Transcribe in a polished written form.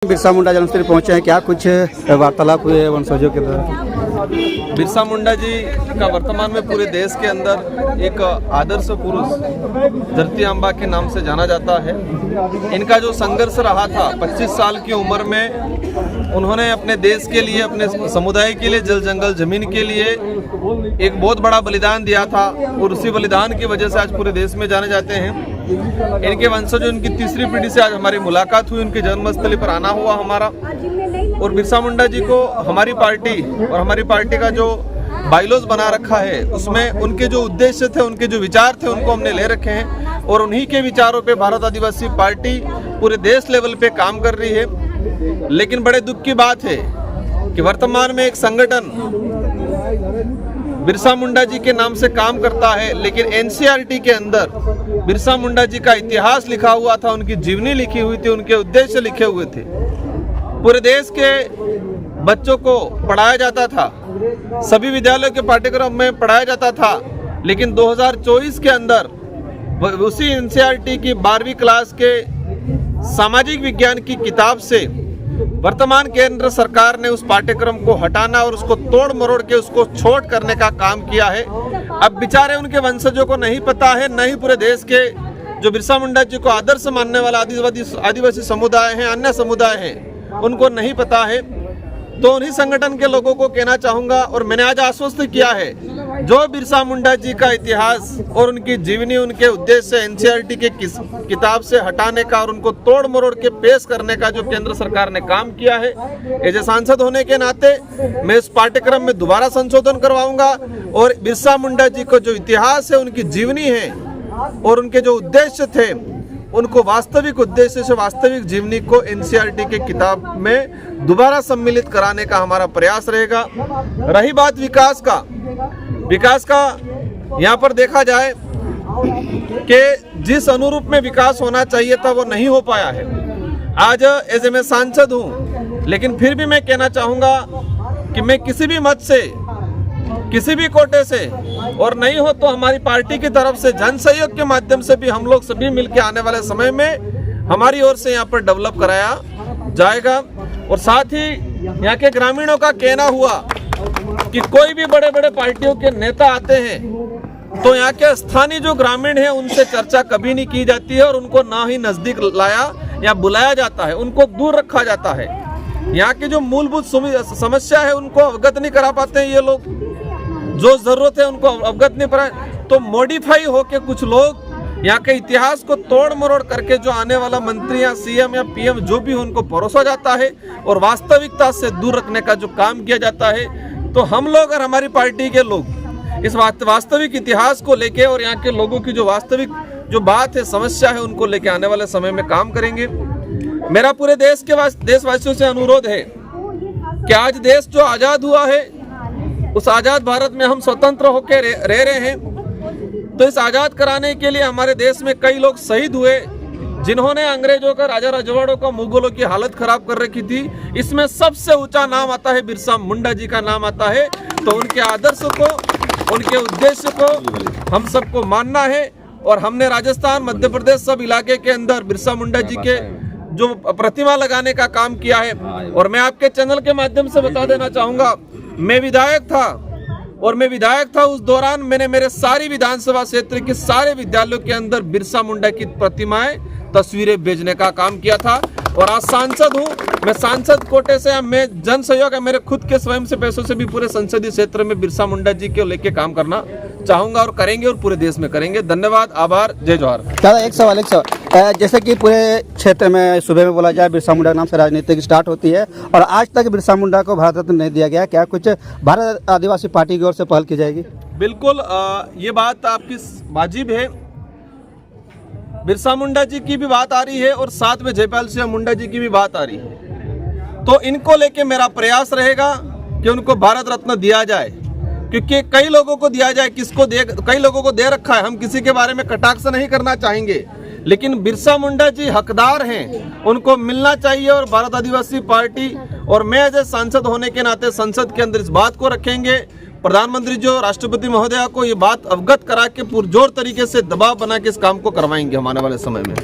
बिरसा मुंडा जन्मस्थली पहुंचे हैं, क्या कुछ वार्तालाप हुए वंशजों के द्वारा? बिरसा मुंडा जी का वर्तमान में पूरे देश के अंदर एक आदर्श पुरुष धरती आंबा के नाम से जाना जाता है। इनका जो संघर्ष रहा था 25 साल की उम्र में, उन्होंने अपने देश के लिए, अपने समुदाय के लिए, जल जंगल जमीन के लिए एक बहुत बड़ा बलिदान दिया था और उसी बलिदान की वजह से आज पूरे देश में जाने जाते हैं। इनके वंशज, इनकी तीसरी पीढ़ी से आज हमारी मुलाकात हुई, उनके जन्मस्थली पर आना हुआ हमारा। और बिरसा मुंडा जी को हमारी पार्टी और हमारी पार्टी का जो बाइलॉज बना रखा है, उसमें उनके जो उद्देश्य थे, उनके जो विचार थे, उनको हमने ले रखे हैं और उन्हीं के विचारों पे भारत आदिवासी पार्टी पूरे देश लेवल पे काम कर रही है। लेकिन बड़े दुख की बात है कि वर्तमान में एक संगठन बिरसा मुंडा जी के नाम से काम करता है, लेकिन एनसीईआरटी के अंदर बिरसा मुंडा जी का इतिहास लिखा हुआ था, उनकी जीवनी लिखी हुई थी, उनके उद्देश्य लिखे हुए थे। पूरे देश के बच्चों को पढ़ाया जाता था, सभी विद्यालयों के पाठ्यक्रम में पढ़ाया जाता था, लेकिन 2024 के अंदर उसी एनसीईआरटी की 12वीं क्लास के सामाजिक विज्ञान की किताब से वर्तमान केंद्र सरकार ने उस पाठ्यक्रम को हटाना और उसको तोड़ मरोड़ के उसको छोट करने का काम किया है। अब बेचारे उनके वंशजों को नहीं पता है, न ही पूरे देश के जो बिरसा मुंडा जी को आदर्श मानने वाला आदिवासी समुदाय हैं, अन्य समुदाय हैं, उनको नहीं पता है। तो उन्हीं संगठन के लोगों को कहना चाहूँगा और मैंने आज आश्वस्त किया है, जो बिरसा मुंडा जी का इतिहास और उनकी जीवनी, उनके उद्देश्य एनसीईआरटी के किताब से हटाने का और उनको तोड़ मरोड़ के पेश करने का जो केंद्र सरकार ने काम किया है, एज ए सांसद होने के नाते मैं इस पाठ्यक्रम में दोबारा संशोधन करवाऊंगा और बिरसा मुंडा जी को जो इतिहास है, उनकी जीवनी है और उनके जो उद्देश्य थे, उनको वास्तविक उद्देश्य से वास्तविक जीवनी को एनसीईआरटी के किताब में दोबारा सम्मिलित कराने का हमारा प्रयास रहेगा। रही बात विकास का यहाँ पर देखा जाए कि जिस अनुरूप में विकास होना चाहिए था वो नहीं हो पाया है। आज एज ए मैं सांसद हूँ, लेकिन फिर भी मैं कहना चाहूँगा कि मैं किसी भी मत से, किसी भी कोटे से, और नहीं हो तो हमारी पार्टी की तरफ से जन सहयोग के माध्यम से भी हम लोग सभी मिलकर आने वाले समय में हमारी ओर से यहाँ पर डेवलप कराया जाएगा। और साथ ही यहाँ के ग्रामीणों का कहना हुआ कि कोई भी बड़े बड़े पार्टियों के नेता आते हैं तो यहाँ के स्थानीय जो ग्रामीण हैं उनसे चर्चा कभी नहीं की जाती है और उनको ना ही नजदीक लाया या बुलाया जाता है, उनको दूर रखा जाता है। यहाँ की जो मूलभूत समस्या है उनको अवगत नहीं करा पाते हैं ये लोग, जो जरूरत है उनको अवगत नहीं कराए। तो मॉडिफाई होके कुछ लोग यहाँ के इतिहास को तोड़ मरोड़ करके जो आने वाला मंत्री या सीएम या पीएम जो भी हो उनको परोसा जाता है और वास्तविकता से दूर रखने का जो काम किया जाता है। तो हम लोग और हमारी पार्टी के लोग इस वास्तविक इतिहास को लेके और यहाँ के लोगों की जो वास्तविक जो बात है, समस्या है, उनको लेके आने वाले समय में काम करेंगे। मेरा पूरे देश के देशवासियों से अनुरोध है कि आज देश जो आज़ाद हुआ है, उस आज़ाद भारत में हम स्वतंत्र होकर रह रहे हैं। तो इस आज़ाद कराने के लिए हमारे देश में कई लोग शहीद हुए, जिन्होंने अंग्रेजों का, राजा रजवाड़ों का, मुगलों की हालत खराब कर रखी थी। इसमें सबसे ऊंचा नाम आता है बिरसा मुंडा जी का नाम आता है। तो उनके आदर्श को, उनके उद्देश्य को हम सबको मानना है और हमने राजस्थान, मध्य प्रदेश, सब इलाके के अंदर बिरसा मुंडा जी के जो प्रतिमा लगाने का काम किया है। और मैं आपके चैनल के माध्यम से बता देना चाहूँगा, मैं विधायक था उस दौरान मैंने मेरे सारी विधानसभा क्षेत्र के सारे विद्यालयों के अंदर बिरसा मुंडा की प्रतिमाएं, तस्वीरें भेजने का काम किया था। और आज सांसद हूं, मैं सांसद कोटे से, मैं जन सहयोग है, मेरे खुद के स्वयं से पैसों से भी पूरे संसदीय क्षेत्र में बिरसा मुंडा जी को लेके काम करना चाहूंगा और करेंगे और पूरे देश में करेंगे। धन्यवाद, आभार, जय जोहार। दादा एक सवाल जैसे कि पूरे क्षेत्र में सुबह में बोला जाए बिरसा मुंडा के नाम से राजनीति स्टार्ट होती है और आज तक बिरसा मुंडा को भारत रत्न नहीं दिया गया, क्या कुछ भारत आदिवासी पार्टी की ओर से पहल की जाएगी? बिल्कुल, ये बात आपकी वाजिब है। बिरसा मुंडा जी की भी बात आ रही है और साथ में जयपाल सिंह मुंडा जी की भी बात आ रही है। तो इनको लेके मेरा प्रयास रहेगा कि उनको भारत रत्न दिया जाए, क्योंकि कई लोगों को दिया जाए, कई लोगों को दे रखा है। हम किसी के बारे में कटाक्ष नहीं करना चाहेंगे, लेकिन बिरसा मुंडा जी हकदार हैं, उनको मिलना चाहिए। और भारत आदिवासी पार्टी और मैं एज ए सांसद होने के नाते संसद के अंदर इस बात को रखेंगे। प्रधानमंत्री जो राष्ट्रपति महोदया को ये बात अवगत करा के पुरजोर तरीके से दबाव बना के इस काम को करवाएंगे हम आने वाले समय में।